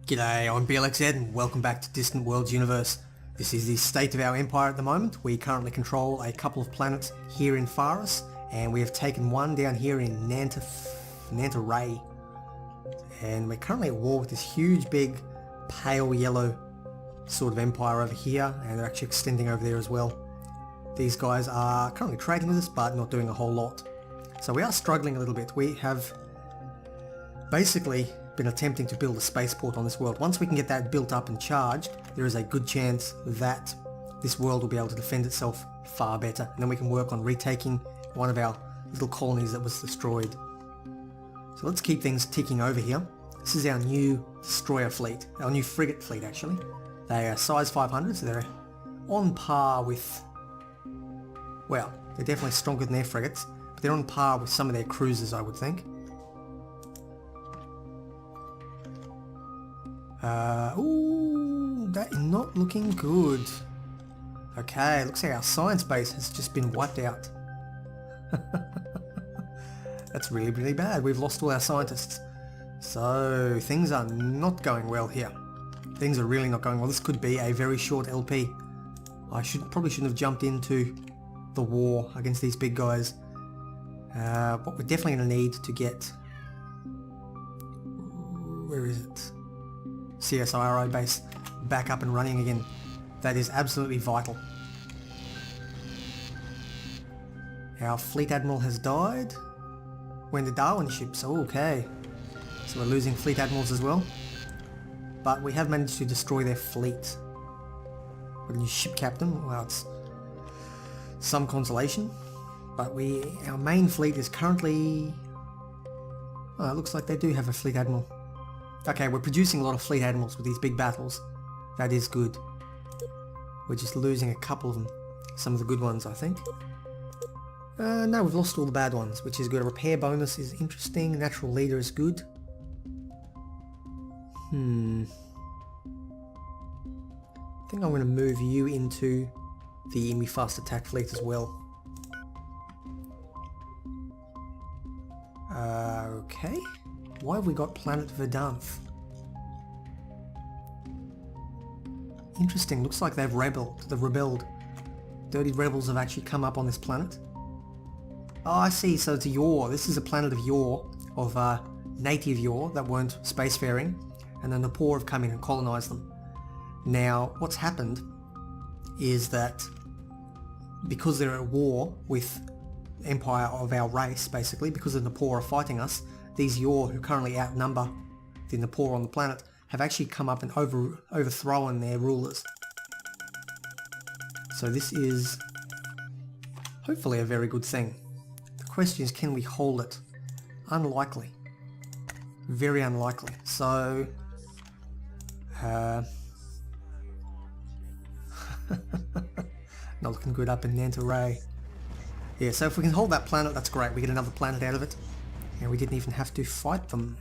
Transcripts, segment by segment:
G'day, I'm Blxz and welcome back to Distant Worlds Universe. This is the state of our empire at the moment. We currently control a couple of planets here in Faris, and we have taken one down here in Nanta Ray. And we're currently at war with this huge big pale yellow sort of empire over here, and they're actually extending over there as well. These guys are currently trading with us but not doing a whole lot. So we are struggling a little bit. We have basically been attempting to build a spaceport on this world. Once we can get that built up and charged, there is a good chance that this world will be able to defend itself far better, and then we can work on retaking one of our little colonies that was destroyed. So let's keep things ticking over here. This is our new destroyer fleet, our new frigate fleet actually. They are size 500, so they're on par with, well, they're definitely stronger than their frigates, but they're on par with some of their cruisers, I would think. Ooh, that is not looking good. Okay, looks like our science base has just been wiped out. That's really, really bad. We've lost all our scientists. So, things are not going well here. Things are really not going well. This could be a very short LP. I probably shouldn't have jumped into the war against these big guys. What we're definitely going to need to get... Where is it? CSIRO base back up and running again. That is absolutely vital. Our fleet admiral has died. We're in the Darwin ships. Oh, okay. So we're losing fleet admirals as well. But we have managed to destroy their fleet. Got a new ship captain. Well, it's some consolation. But our main fleet is currently... Oh, it looks like they do have a fleet admiral. Okay, we're producing a lot of fleet admirals with these big battles. That is good. We're just losing a couple of them. Some of the good ones, I think. No, we've lost all the bad ones, which is good. A repair bonus is interesting. Natural leader is good. I think I'm going to move you into the enemy fast attack fleet as well. Okay. Why have we got Planet Verdansk? Interesting, looks like they've rebelled. Dirty rebels have actually come up on this planet. Oh, I see, so it's Yor. This is a planet of Yor, of native Yor that weren't spacefaring, and then the poor have come in and colonized them. Now, what's happened is that because they're at war with the empire of our race, basically, because the poor are fighting us, these Yor, who currently outnumber the poor on the planet, have actually come up and overthrown their rulers. So this is hopefully a very good thing. The question is, can we hold it? Unlikely. Very unlikely. So... not looking good up in Nanta Ray. Yeah, so if we can hold that planet, that's great. We get another planet out of it. And we didn't even have to fight them.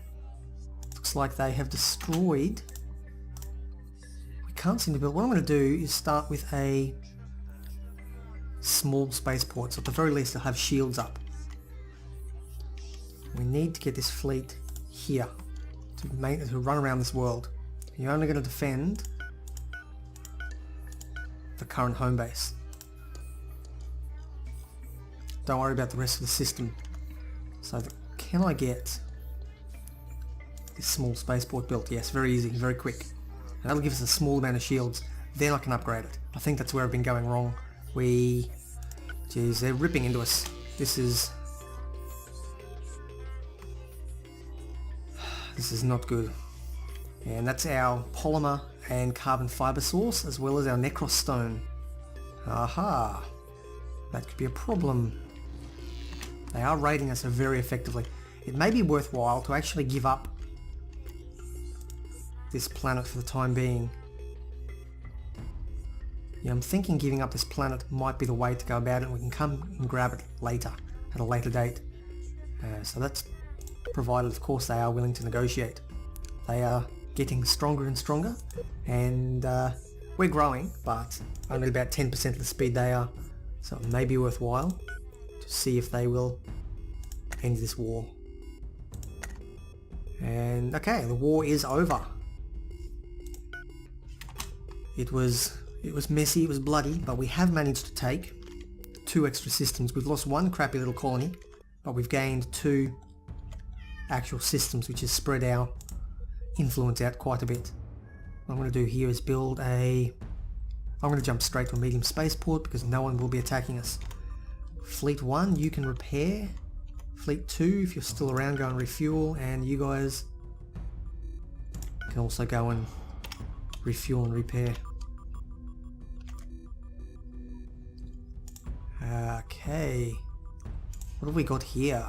Looks like they have destroyed... We can't seem to build... What I'm going to do is start with a small spaceport. So at the very least I'll have shields up. We need to get this fleet here to run around this world. You're only going to defend the current home base. Don't worry about the rest of the system. So can I get this small spaceport built? Yes, very easy, very quick. And that'll give us a small amount of shields. Then I can upgrade it. I think that's where I've been going wrong. Geez, they're ripping into us. This is not good. And that's our polymer and carbon fiber source, as well as our necros stone. Aha! That could be a problem. They are raiding us very effectively. It may be worthwhile to actually give up this planet for the time being. Yeah, I'm thinking giving up this planet might be the way to go about it, and we can come and grab it later, at a later date. So that's provided, of course, they are willing to negotiate. They are getting stronger and stronger, and we're growing, but only about 10% of the speed they are. So it may be worthwhile to see if they will end this war. And okay, the war is over. It was messy, it was bloody, but we have managed to take 2 extra systems. We've lost 1 crappy little colony, but we've gained 2 actual systems, which has spread our influence out quite a bit. What I'm going to do here is build I'm going to jump straight to a medium spaceport because no one will be attacking us. Fleet 1, you can repair. Fleet 2, if you're still around, go and refuel, and you guys can also go and refuel and repair. Okay, what have we got here?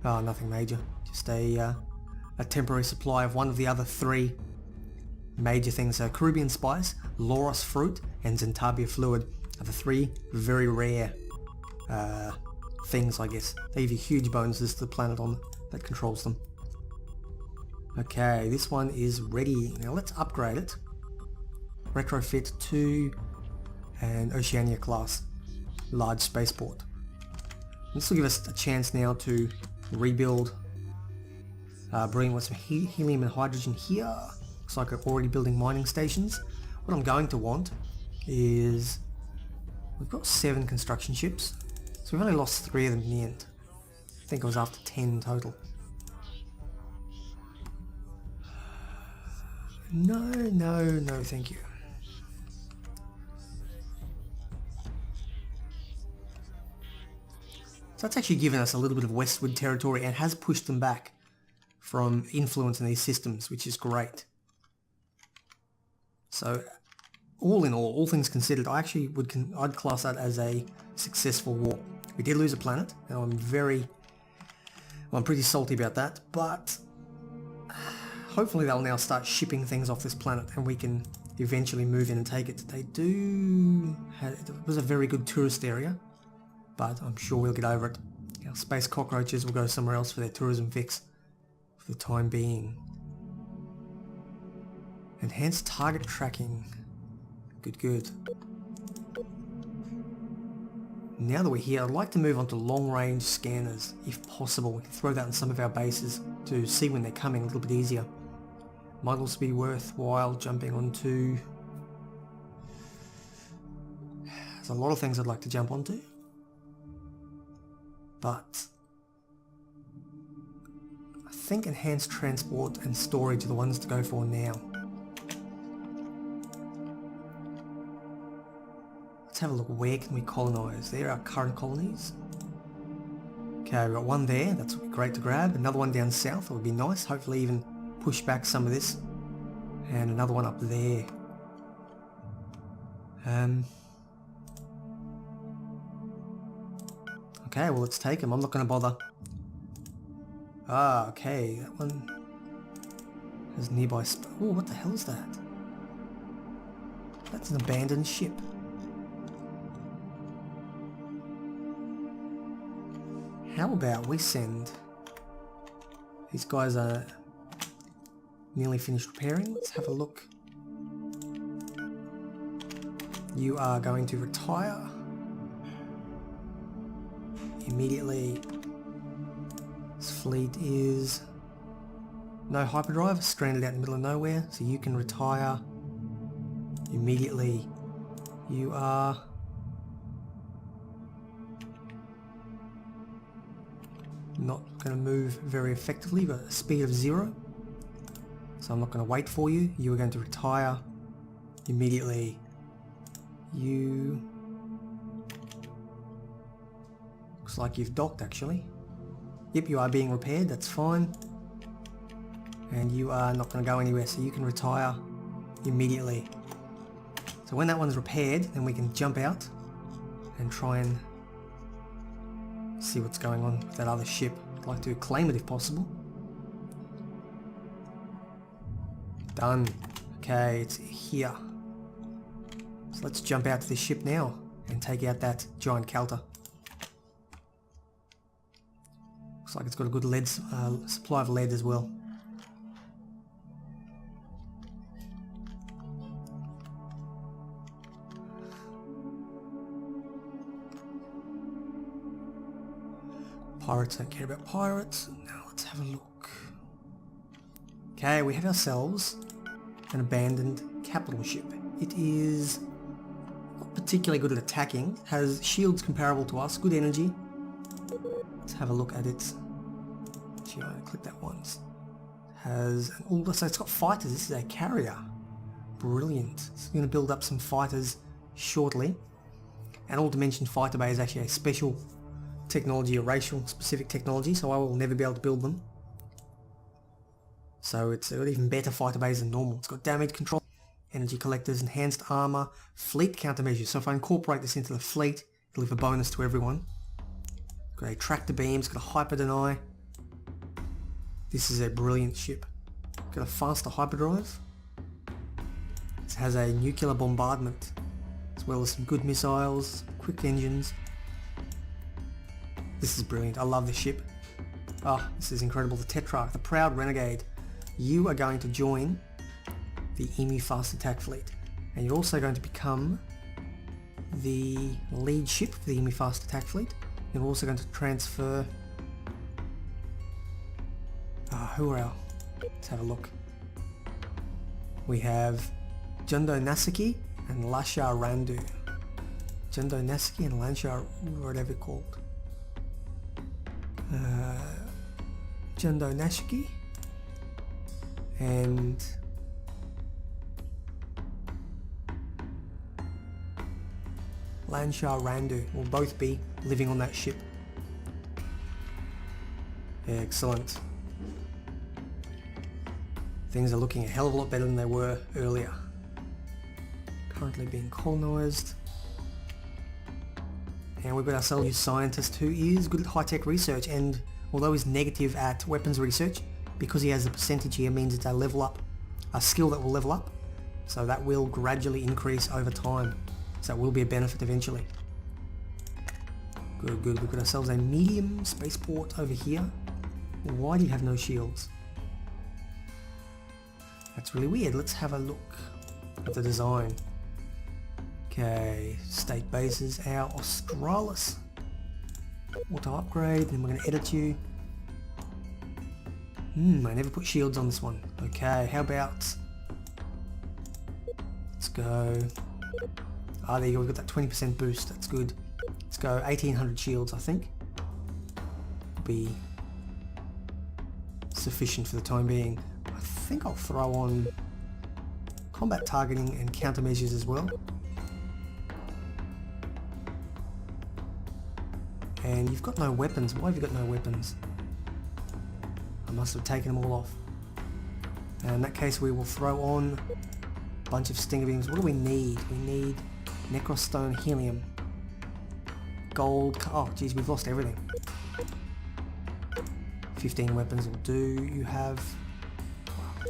Oh, nothing major, just a temporary supply of one of the other 3 major things. So Caribbean spice, Loros fruit, and Zentabia fluid are the 3 very rare things, I guess. They give you huge bonuses to the planet that controls them. Okay, this one is ready. Now let's upgrade it. Retrofit to an Oceania class large spaceport. This will give us a chance now to rebuild, bring with some helium and hydrogen here. Looks like we're already building mining stations. What I'm going to want is, we've got 7 construction ships, so we've only lost 3 of them in the end. I think it was after 10 total. No, thank you. So that's actually given us a little bit of westward territory and has pushed them back from influencing these systems, which is great. So all in all things considered, I'd class that as a successful war. We did lose a planet, and I'm pretty salty about that, but hopefully they'll now start shipping things off this planet and we can eventually move in and take it. It was a very good tourist area, but I'm sure we'll get over it. Our space cockroaches will go somewhere else for their tourism fix for the time being. Enhanced target tracking. Good. Now that we're here, I'd like to move on to long-range scanners, if possible. We can throw that on some of our bases to see when they're coming a little bit easier. Might also be worthwhile jumping onto... There's a lot of things I'd like to jump onto, but I think enhanced transport and storage are the ones to go for now. Let's have a look. Where can we colonize? There are our current colonies. Okay, we've got one there. That's great to grab. Another one down south. That would be nice. Hopefully even push back some of this. And another one up there. Okay, well let's take them. I'm not going to bother. Ah, okay. That one has nearby... Oh, what the hell is that? That's an abandoned ship. How about we send... These guys are nearly finished repairing. Let's have a look. You are going to retire immediately. This fleet is no hyperdrive, stranded out in the middle of nowhere, so you can retire immediately. You are not going to move very effectively, but a speed of 0, so I'm not going to wait for you. You are going to retire immediately. You... Looks like you've docked actually. Yep, you are being repaired, that's fine. And you are not going to go anywhere, so you can retire immediately. So when that one's repaired, then we can jump out and try and see what's going on with that other ship. I'd like to claim it if possible. Done. Okay, it's here. So let's jump out to this ship now and take out that giant calter. Looks like it's got a good lead supply of lead as well. Pirates don't care about pirates. Now let's have a look. Okay, we have ourselves an abandoned capital ship It is not particularly good at attacking, has shields comparable to us, good energy. Let's have a look at it. Actually, I click that once. Has so it's got fighters. This is a carrier. Brilliant. It's going to build up some fighters shortly. An all-dimension fighter bay is actually a special technology, a racial specific technology, so I will never be able to build them. So it's got even better fighter bays than normal. It's got damage control, energy collectors, enhanced armor, fleet countermeasures. So if I incorporate this into the fleet, it'll give a bonus to everyone. Got a tractor beam, it's got a hyper deny. This is a brilliant ship. Got a faster hyperdrive. It has a nuclear bombardment, as well as some good missiles, quick engines. This is brilliant. I love this ship. Oh, this is incredible. The Tetrarch, the proud renegade. You are going to join the Emu Fast Attack Fleet. And you're also going to become the lead ship for the Emu Fast Attack Fleet. You're also going to transfer... who are our... Let's have a look. We have Jundo Nasaki and Lashar Randu. Jundo Nasaki and Lashar, whatever it's called. Jundo Nasaki and Lashar Randu will both be living on that ship. Excellent. Things are looking a hell of a lot better than they were earlier. Currently being colonised. And we've got ourselves a scientist who is good at high-tech research, and although he's negative at weapons research, because he has a percentage here means it's a level up, a skill that will level up. So that will gradually increase over time. So it will be a benefit eventually. Good, good. We've got ourselves a medium spaceport over here. Why do you have no shields? That's really weird. Let's have a look at the design. Okay, state bases, our Australis. Auto upgrade, then we're going to edit you. I never put shields on this one. Okay, how about... Let's go... there you go, we've got that 20% boost, that's good. Let's go 1800 shields, I think. Will be sufficient for the time being. I think I'll throw on combat targeting and countermeasures as well. And you've got no weapons. Why have you got no weapons? I must have taken them all off. And in that case we will throw on a bunch of stinger beams. What do we need? We need Necrostone Helium. Gold. Oh geez, we've lost everything. 15 weapons will do. You have...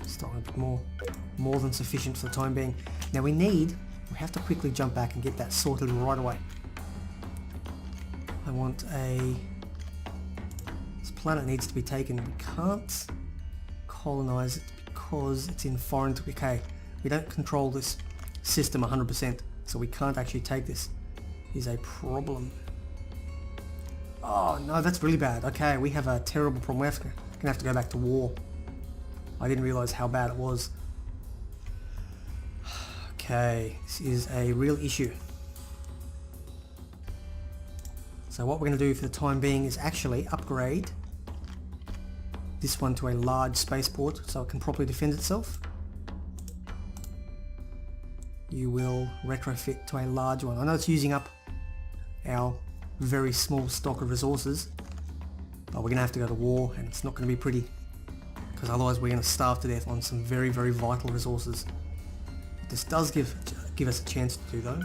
Start a bit more. More than sufficient for the time being. Now we have to quickly jump back and get that sorted right away. I want a... This planet needs to be taken. We can't colonize it because it's in foreign... Okay, we don't control this system 100%, so we can't actually take this. Is a problem. Oh no, that's really bad. Okay, we have a terrible problem. We're going to have to go back to war. I didn't realise how bad it was. Okay, this is a real issue. So what we're going to do for the time being is actually upgrade this one to a large spaceport so it can properly defend itself. You will retrofit to a large one. I know it's using up our very small stock of resources, but we're going to have to go to war and it's not going to be pretty, because otherwise we're going to starve to death on some very, very vital resources. This does give us a chance to do though.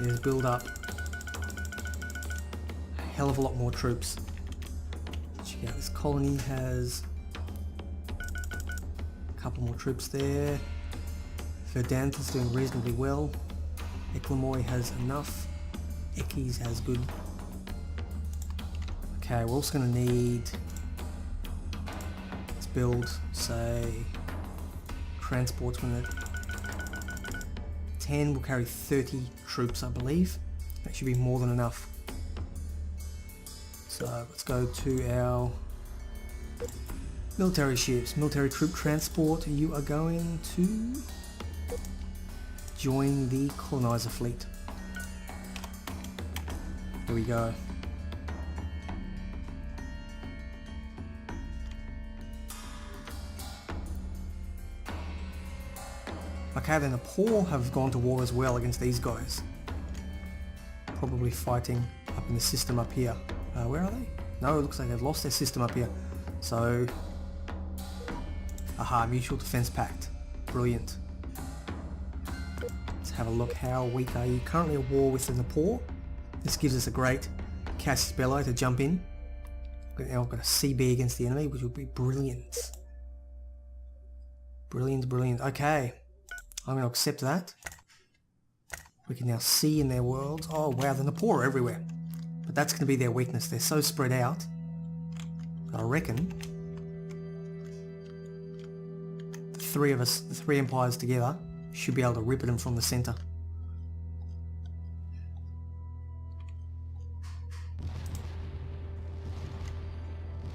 Is build up a hell of a lot more troops. Check out, this colony has a couple more troops there. Verdant is doing reasonably well. Eklamoy has enough. Ekis has good. Okay, we're also going to need... Let's build, say, transports when 10 will carry 30 troops, I believe. That should be more than enough. So let's go to our military ships. Military troop transport. You are going to join the colonizer fleet. Here we go. Okay, then the poor have gone to war as well against these guys. Probably fighting up in the system up here. Where are they? No, it looks like they've lost their system up here. So, aha, mutual defense pact. Brilliant. Let's have a look. How weak are you? Currently at war with the poor. This gives us a great casus belli to jump in. Now I've got a CB against the enemy, which would be brilliant. Brilliant, brilliant. Okay. I'm going to accept that. We can now see in their worlds. Oh wow, then the poor are everywhere. But that's going to be their weakness. They're so spread out. But I reckon the three of us, the three empires together, should be able to rip at them from the centre.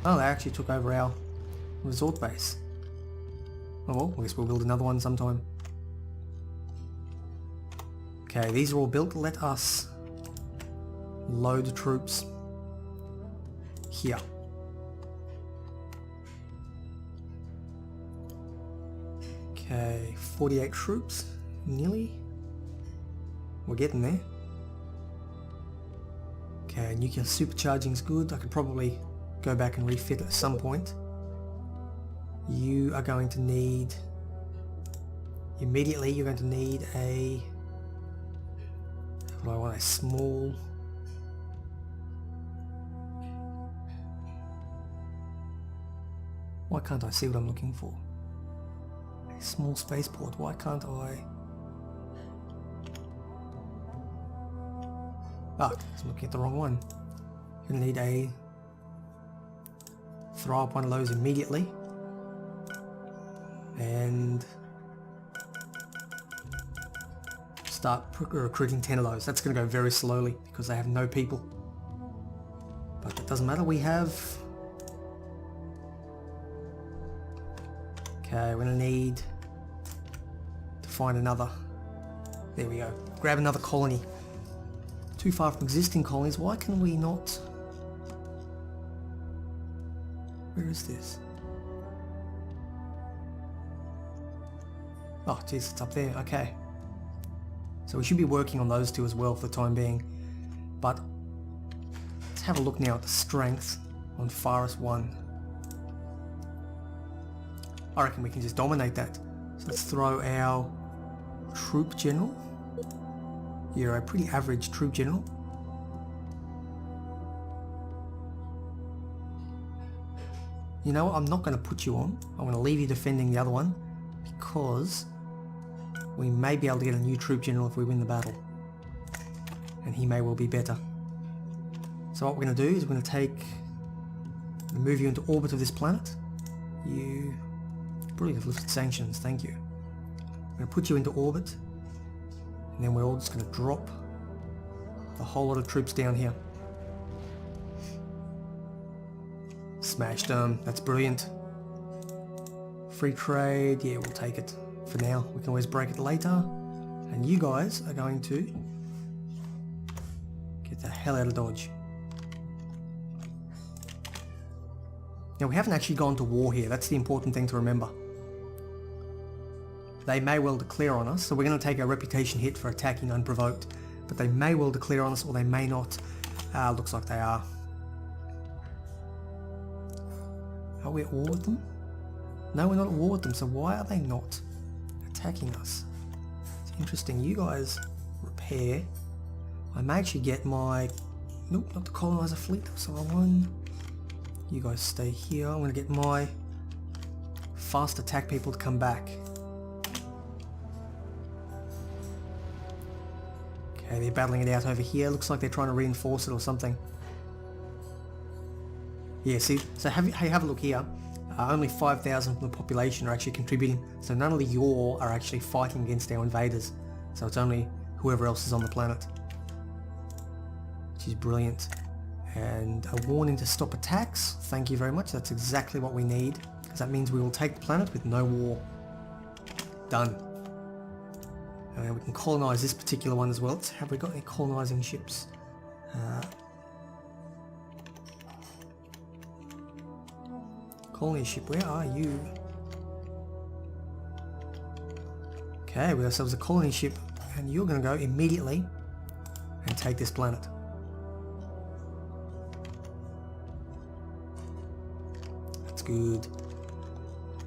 Oh, they actually took over our resort base. Oh well, I guess we'll build another one sometime. Okay, these are all built. Let us load the troops here. Okay, 48 troops, nearly. We're getting there. Okay, nuclear supercharging is good. I could probably go back and refit at some point. You are going to need, immediately you're going to need a, what do I want, a small, why can't I see what I'm looking for? A small spaceport, why can't I? Ah, I'm looking at the wrong one. You're going to need a, throw up one of those immediately. And start recruiting 10 of those. That's going to go very slowly because they have no people. But that doesn't matter, we have... Okay, we're going to need to find another. There we go. Grab another colony. Too far from existing colonies. Why can we not... Where is this? Oh jeez, it's up there, okay. So we should be working on those two as well for the time being. But let's have a look now at the strength on Faris 1. I reckon we can just dominate that. So let's throw our troop general. You're a pretty average troop general. You know what, I'm not going to put you on. I'm going to leave you defending the other one because we may be able to get a new troop general if we win the battle. And he may well be better. So what we're going to do is we're going to move you into orbit of this planet. You brilliant, have lifted sanctions, thank you. I'm going to put you into orbit. And then we're all just going to drop a whole lot of troops down here. Smashed them, that's brilliant. Free trade, yeah, we'll take it for now. We can always break it later. And you guys are going to get the hell out of Dodge. Now we haven't actually gone to war here, that's the important thing to remember. They may well declare on us, so we're going to take a reputation hit for attacking unprovoked. But they may well declare on us or they may not. Looks like they are. Are we at war with them? No, we're not at war with them, so why are they not attacking us? It's interesting. You guys repair. I may actually get my... Nope, not the colonizer fleet, so I won. You guys stay here. I'm going to get my fast attack people to come back. Okay, they're battling it out over here. Looks like they're trying to reinforce it or something. Yeah, see, so have a look here. Only 5,000 from the population are actually contributing, so none of the Yor are actually fighting against our invaders. So it's only whoever else is on the planet. Which is brilliant. And a warning to stop attacks. Thank you very much, that's exactly what we need. Because that means we will take the planet with no war. Done. We can colonise this particular one as well. Have we got any colonising ships? Colony ship, where are you? Okay, we have ourselves a colony ship, and you're going to go immediately and take this planet. That's good.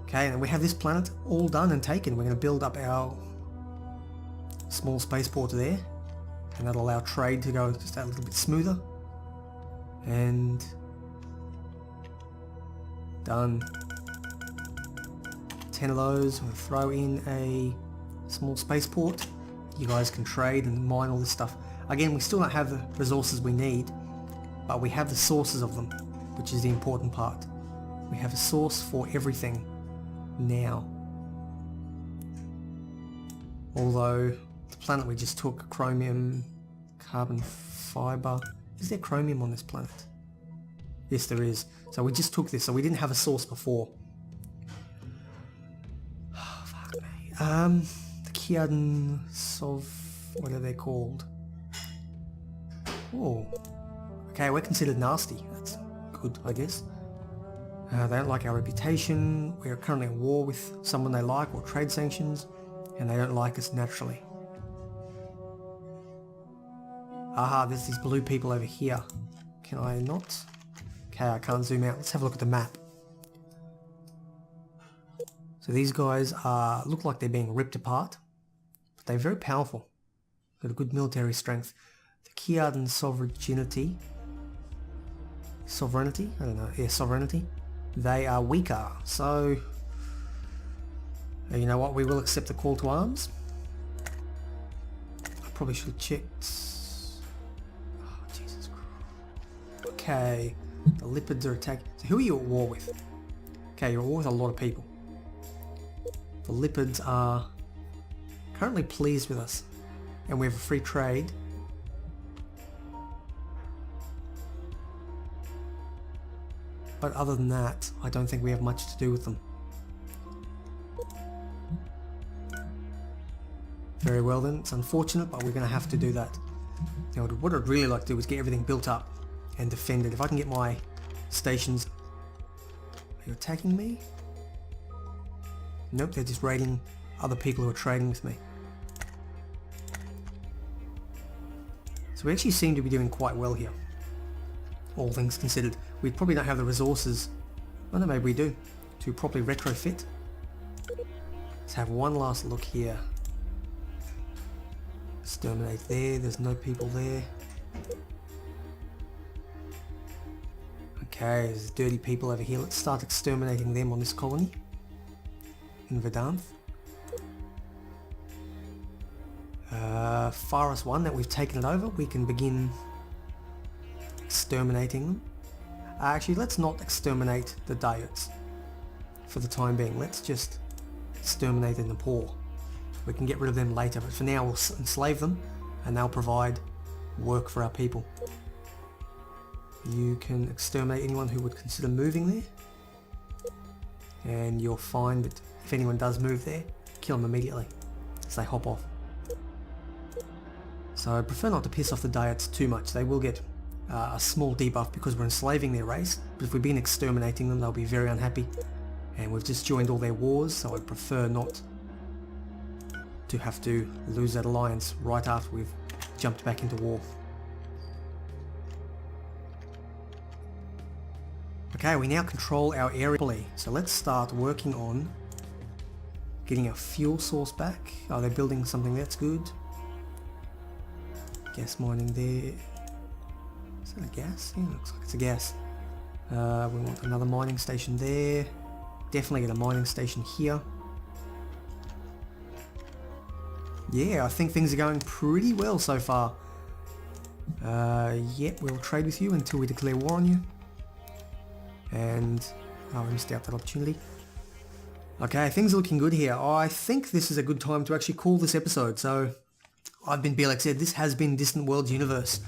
Okay, and we have this planet all done and taken. We're going to build up our small spaceport there, and that'll allow trade to go just a little bit smoother. And done. 10 of those. We'll throw in a small spaceport. You guys can trade and mine all this stuff. Again, we still don't have the resources we need, but we have the sources of them, which is the important part. We have a source for everything now. Although the planet we just took, chromium, carbon fiber. Is there chromium on this planet? Yes, there is. So we just took this, so we didn't have a source before. Oh, fuck me. The Kiaden Sov... what are they called? Oh. Okay, we're considered nasty. That's good, I guess. They don't like our reputation. We are currently at war with someone they like, or trade sanctions, and they don't like us naturally. Aha, there's these blue people over here. Can I not? Okay, I can't zoom out. Let's have a look at the map. So these guys look like they're being ripped apart, but they're very powerful. Got a good military strength. The Kiaden Sovereignty? I don't know. Yeah, Sovereignty. They are weaker, so you know what? We will accept the call to arms. I probably should have checked. Oh, Jesus Christ. Okay. The Lipids are attacking. So who are you at war with? Okay, you're at war with a lot of people. The Lipids are currently pleased with us, and we have a free trade. But other than that, I don't think we have much to do with them. Very well then, it's unfortunate, but we're going to have to do that. Now, what I'd really like to do is get everything built up and defended. If I can get my stations... Are you attacking me? Nope, they're just raiding other people who are trading with me. So we actually seem to be doing quite well here, all things considered. We probably don't have the resources, I don't know, maybe we do, to properly retrofit. Let's have one last look here. Exterminate there, there's no people there. Okay, there's dirty people over here. Let's start exterminating them on this colony in Vedanth. Farus 1, that we've taken it over, we can begin exterminating them. Actually, let's not exterminate the Dayuts for the time being. Let's just exterminate the poor. We can get rid of them later, but for now we'll enslave them and they'll provide work for our people. You can exterminate anyone who would consider moving there, and you'll find that if anyone does move there, kill them immediately as they hop off. So I prefer not to piss off the Dayuts too much. They will get a small debuff because we're enslaving their race, but if we've been exterminating them, they'll be very unhappy, and we've just joined all their wars, so I'd prefer not to have to lose that alliance right after we've jumped back into war. Okay, we now control our area fully, so let's start working on getting our fuel source back. Oh, they're building something, that's good. Gas mining there. Is that a gas? Yeah, looks like it's a gas. We want another mining station there. Definitely get a mining station here. Yeah, I think things are going pretty well so far. Yep, we'll trade with you until we declare war on you. And oh, I missed out that opportunity. Okay, things are looking good here. I think this is a good time to actually call this episode. So I've been Blxz. This has been Distant Worlds Universe.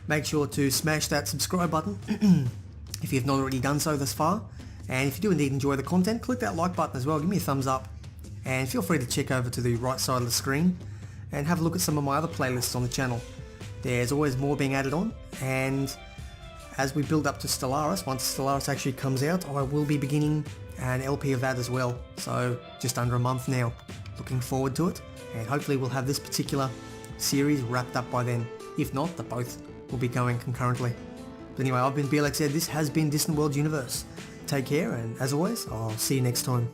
Make sure to smash that subscribe button if you have not already done so thus far. And if you do indeed enjoy the content, click that like button as well. Give me a thumbs up. And feel free to check over to the right side of the screen and have a look at some of my other playlists on the channel. There's always more being added on, and as we build up to Stellaris, once Stellaris actually comes out, I will be beginning an LP of that as well. So just under a month now. Looking forward to it, and hopefully we'll have this particular series wrapped up by then. If not, the both will be going concurrently. But anyway, I've been Blxz, this has been Distant World Universe. Take care, and as always, I'll see you next time.